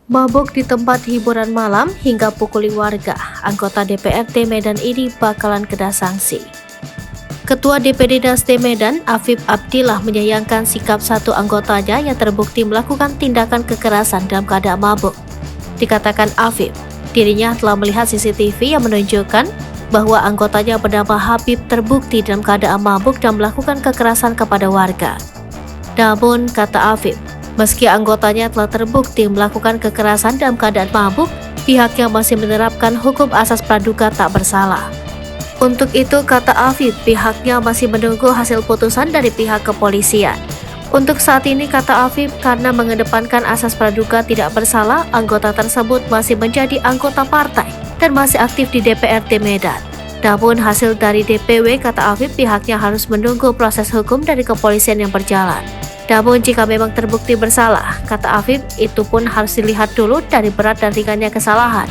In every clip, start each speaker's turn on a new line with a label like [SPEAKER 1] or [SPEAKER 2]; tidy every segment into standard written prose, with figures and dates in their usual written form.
[SPEAKER 1] Mabuk di tempat hiburan malam hingga pukuli warga, anggota DPRD Medan ini bakalan kena sanksi. Ketua DPD Nasdem Medan, Afif Abdillah menyayangkan sikap satu anggotanya yang terbukti melakukan tindakan kekerasan dalam keadaan mabuk. Dikatakan Afif, dirinya telah melihat CCTV yang menunjukkan bahwa anggotanya bernama Habib terbukti dalam keadaan mabuk dan melakukan kekerasan kepada warga. Namun, kata Afif, meski anggotanya telah terbukti melakukan kekerasan dalam keadaan mabuk, pihaknya masih menerapkan hukum asas praduga tak bersalah. Untuk itu, kata Afif, pihaknya masih menunggu hasil putusan dari pihak kepolisian. Untuk saat ini, kata Afif, karena mengedepankan asas praduga tidak bersalah, anggota tersebut masih menjadi anggota partai dan masih aktif di DPRD Medan. Namun hasil dari DPW, kata Afif, pihaknya harus menunggu proses hukum dari kepolisian yang berjalan. Namun jika memang terbukti bersalah, kata Afif, itu pun harus dilihat dulu dari berat dan ringannya kesalahan.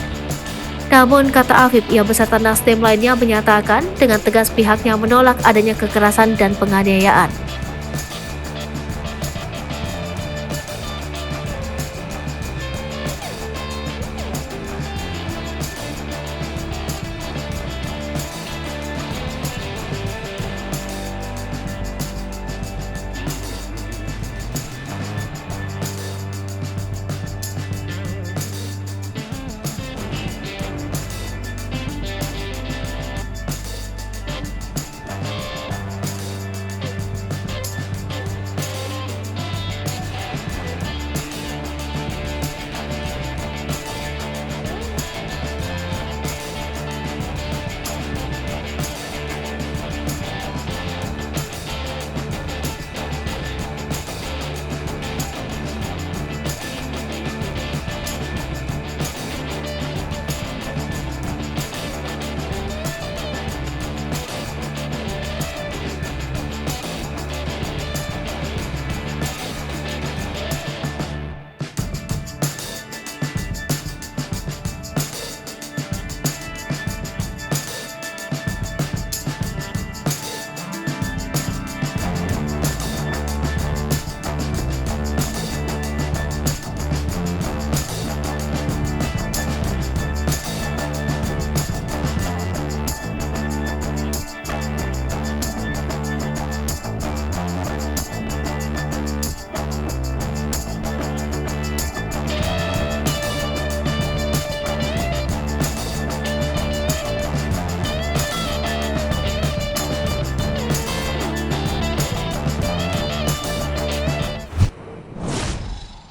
[SPEAKER 1] Namun, kata Afif, ia beserta Nasdem lainnya menyatakan dengan tegas pihaknya menolak adanya kekerasan dan penganiayaan.